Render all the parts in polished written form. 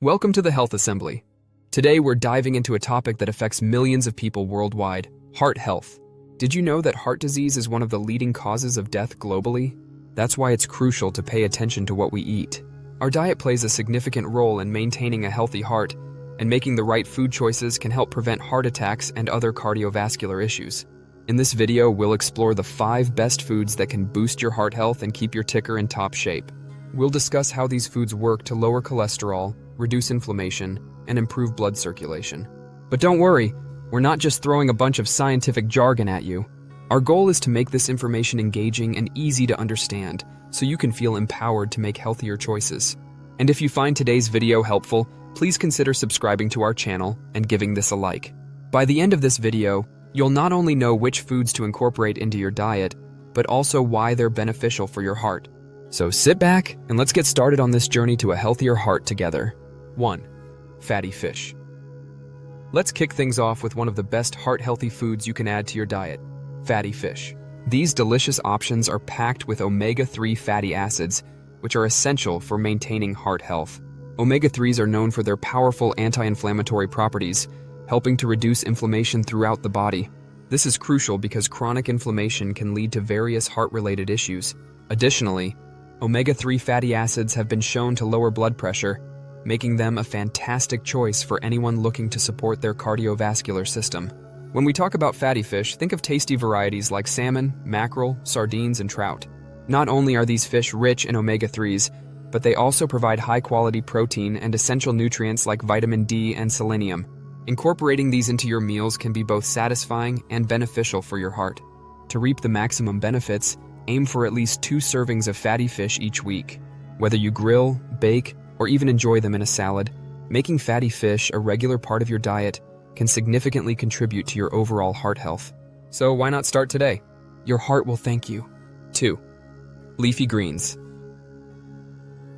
Welcome to the Health Assembly. Today we're diving into a topic that affects millions of people worldwide, heart health. Did you know that heart disease is one of the leading causes of death globally? That's why it's crucial to pay attention to what we eat. Our diet plays a significant role in maintaining a healthy heart, and making the right food choices can help prevent heart attacks and other cardiovascular issues. In this video, we'll explore the 5 best foods that can boost your heart health and keep your ticker in top shape. We'll discuss how these foods work to lower cholesterol, reduce inflammation, and improve blood circulation. But don't worry, we're not just throwing a bunch of scientific jargon at you. Our goal is to make this information engaging and easy to understand, so you can feel empowered to make healthier choices. And if you find today's video helpful, please consider subscribing to our channel and giving this a like. By the end of this video, you'll not only know which foods to incorporate into your diet, but also why they're beneficial for your heart. So sit back and let's get started on this journey to a healthier heart together. 1. Fatty fish. Let's kick things off with one of the best heart-healthy foods you can add to your diet, fatty fish. These delicious options are packed with omega-3 fatty acids, which are essential for maintaining heart health. Omega-3s are known for their powerful anti-inflammatory properties, helping to reduce inflammation throughout the body. This is crucial because chronic inflammation can lead to various heart-related issues. Additionally, omega-3 fatty acids have been shown to lower blood pressure, making them a fantastic choice for anyone looking to support their cardiovascular system. When we talk about fatty fish, think of tasty varieties like salmon, mackerel, sardines, and trout. Not only are these fish rich in omega-3s, but they also provide high-quality protein and essential nutrients like vitamin D and selenium. Incorporating these into your meals can be both satisfying and beneficial for your heart. To reap the maximum benefits, aim for at least 2 servings of fatty fish each week. Whether you grill, bake, or even enjoy them in a salad, making fatty fish a regular part of your diet can significantly contribute to your overall heart health. So why not start today? Your heart will thank you. 2. Leafy greens.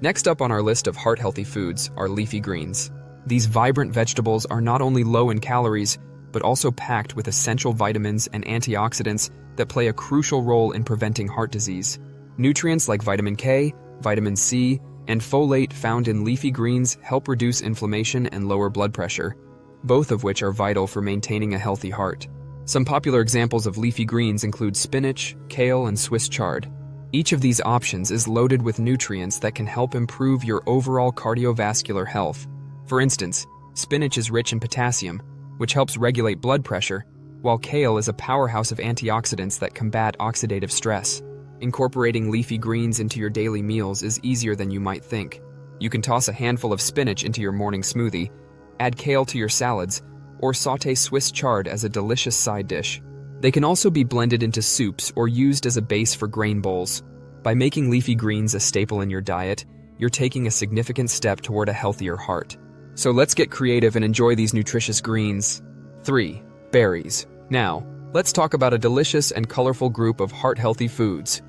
Next up on our list of heart-healthy foods are leafy greens. These vibrant vegetables are not only low in calories, but also packed with essential vitamins and antioxidants that play a crucial role in preventing heart disease. Nutrients like vitamin K, vitamin C, and folate found in leafy greens help reduce inflammation and lower blood pressure, both of which are vital for maintaining a healthy heart. Some popular examples of leafy greens include spinach, kale, and Swiss chard. Each of these options is loaded with nutrients that can help improve your overall cardiovascular health. For instance, spinach is rich in potassium, which helps regulate blood pressure, while kale is a powerhouse of antioxidants that combat oxidative stress. Incorporating leafy greens into your daily meals is easier than you might think. You can toss a handful of spinach into your morning smoothie, add kale to your salads, or sauté Swiss chard as a delicious side dish. They can also be blended into soups or used as a base for grain bowls. By making leafy greens a staple in your diet, you're taking a significant step toward a healthier heart. So let's get creative and enjoy these nutritious greens. 3. Berries. Now, let's talk about a delicious and colorful group of heart-healthy foods.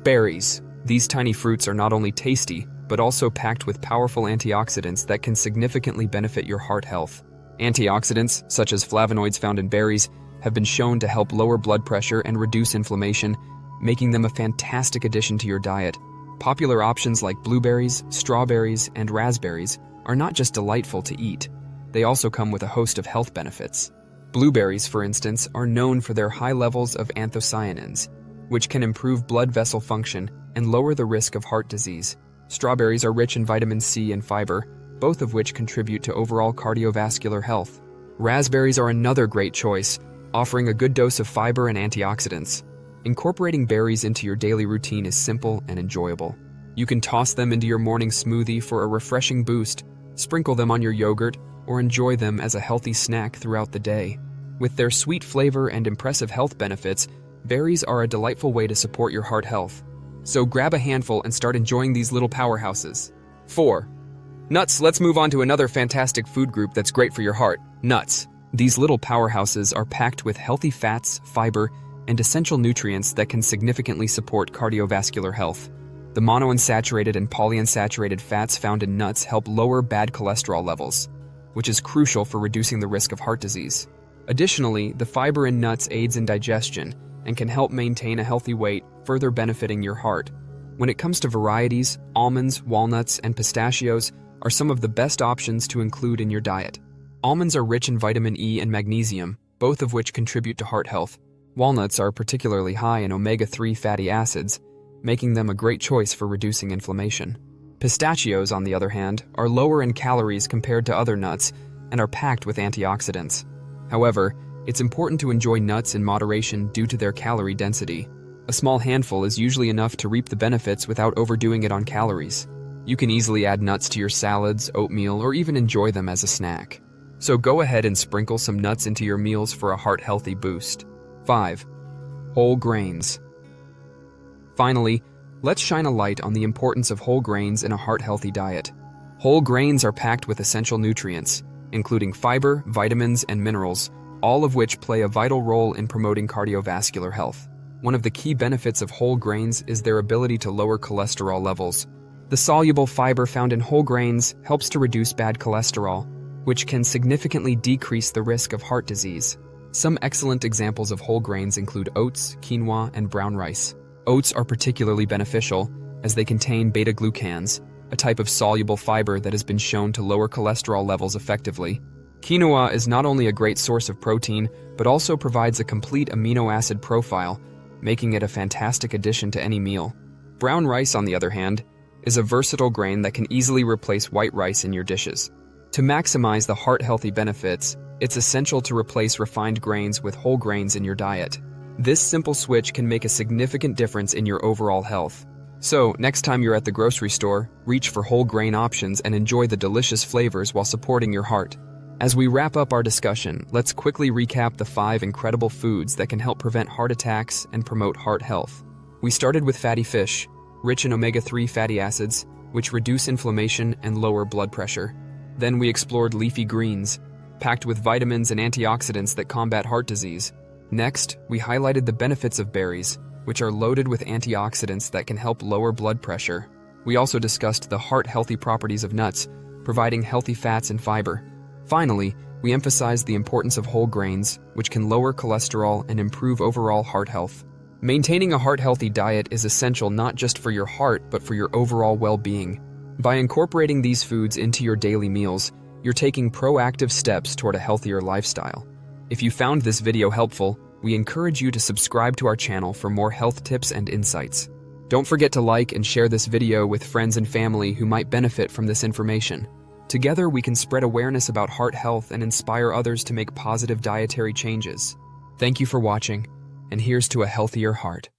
Berries. These tiny fruits are not only tasty, but also packed with powerful antioxidants that can significantly benefit your heart health. Antioxidants, such as flavonoids found in berries, have been shown to help lower blood pressure and reduce inflammation, making them a fantastic addition to your diet. Popular options like blueberries, strawberries, and raspberries are not just delightful to eat, they also come with a host of health benefits. Blueberries, for instance, are known for their high levels of anthocyanins, which can improve blood vessel function and lower the risk of heart disease. Strawberries are rich in vitamin C and fiber, both of which contribute to overall cardiovascular health. Raspberries are another great choice, offering a good dose of fiber and antioxidants. Incorporating berries into your daily routine is simple and enjoyable. You can toss them into your morning smoothie for a refreshing boost, sprinkle them on your yogurt, or enjoy them as a healthy snack throughout the day. With their sweet flavor and impressive health benefits, berries are a delightful way to support your heart health. So grab a handful and start enjoying these little powerhouses. 4. Nuts. Let's move on to another fantastic food group that's great for your heart, nuts. These little powerhouses are packed with healthy fats, fiber, and essential nutrients that can significantly support cardiovascular health. The monounsaturated and polyunsaturated fats found in nuts help lower bad cholesterol levels, which is crucial for reducing the risk of heart disease. Additionally, the fiber in nuts aids in digestion and can help maintain a healthy weight, further benefiting your heart. When it comes to varieties, almonds, walnuts, and pistachios are some of the best options to include in your diet. Almonds are rich in vitamin E and magnesium, both of which contribute to heart health. Walnuts are particularly high in omega-3 fatty acids, making them a great choice for reducing inflammation. Pistachios, on the other hand, are lower in calories compared to other nuts and are packed with antioxidants. However, it's important to enjoy nuts in moderation due to their calorie density. A small handful is usually enough to reap the benefits without overdoing it on calories. You can easily add nuts to your salads, oatmeal, or even enjoy them as a snack. So go ahead and sprinkle some nuts into your meals for a heart-healthy boost. 5. Whole grains. Finally, let's shine a light on the importance of whole grains in a heart-healthy diet. Whole grains are packed with essential nutrients, including fiber, vitamins, and minerals, all of which play a vital role in promoting cardiovascular health. One of the key benefits of whole grains is their ability to lower cholesterol levels. The soluble fiber found in whole grains helps to reduce bad cholesterol, which can significantly decrease the risk of heart disease. Some excellent examples of whole grains include oats, quinoa, and brown rice. Oats are particularly beneficial as they contain beta-glucans, a type of soluble fiber that has been shown to lower cholesterol levels effectively. Quinoa is not only a great source of protein, but also provides a complete amino acid profile, making it a fantastic addition to any meal. Brown rice, on the other hand, is a versatile grain that can easily replace white rice in your dishes. To maximize the heart-healthy benefits, it's essential to replace refined grains with whole grains in your diet. This simple switch can make a significant difference in your overall health. So, next time you're at the grocery store, reach for whole grain options and enjoy the delicious flavors while supporting your heart. As we wrap up our discussion, let's quickly recap the 5 incredible foods that can help prevent heart attacks and promote heart health. We started with fatty fish, rich in omega-3 fatty acids, which reduce inflammation and lower blood pressure. Then we explored leafy greens, packed with vitamins and antioxidants that combat heart disease. Next, we highlighted the benefits of berries, which are loaded with antioxidants that can help lower blood pressure. We also discussed the heart-healthy properties of nuts, providing healthy fats and fiber. Finally, we emphasized the importance of whole grains, which can lower cholesterol and improve overall heart health. Maintaining a heart-healthy diet is essential not just for your heart, but for your overall well-being. By incorporating these foods into your daily meals, you're taking proactive steps toward a healthier lifestyle. If you found this video helpful, we encourage you to subscribe to our channel for more health tips and insights. Don't forget to like and share this video with friends and family who might benefit from this information. Together, we can spread awareness about heart health and inspire others to make positive dietary changes. Thank you for watching, and here's to a healthier heart.